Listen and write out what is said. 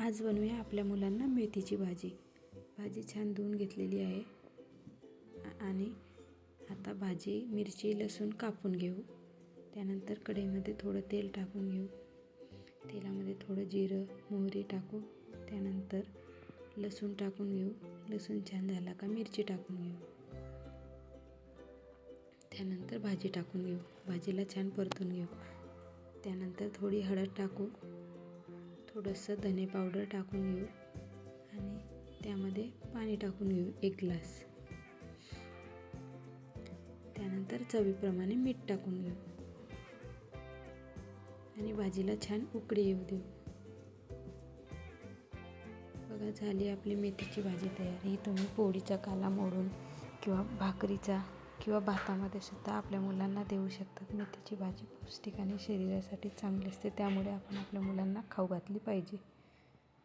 आज बनवूया आपल्या मुलांना मेथीची भाजी. भाजी छान धुवून घेतलेली आहे आणि आता भाजी, मिरची, लसूण कापून घेऊ. त्यानंतर कढईमध्ये थोडं तेल टाकून घेऊ. तेलामध्ये थोडं जिरं, मोहरी टाकू. त्यानंतर लसूण टाकून घेऊ. लसूण छान झाला का मिरची टाकून घेऊ. त्यानंतर भाजी टाकून घेऊ. भाजीला छान परतून घेऊ. त्यानंतर थोडी हळद टाकू. थोडंसं धने पावडर टाकून घेऊ आणि त्यामध्ये पाणी टाकून घेऊ 1 ग्लास. त्यानंतर चवीप्रमाणे मीठ टाकून घेऊ आणि भाजीला छान उकळी येऊ देऊ. बघा, झाली आपली मेथीची भाजी तयार. ही तुम्ही पोळीचा काला मोडून किंवा भाकरीचा किंवा भातामध्ये सुद्धा आपल्या मुलांना देऊ शकतात. मेथीची भाजी पौष्टिक आणि शरीरासाठी चांगली असते, त्यामुळे आपण आपल्या मुलांना खाऊ घातली पाहिजे.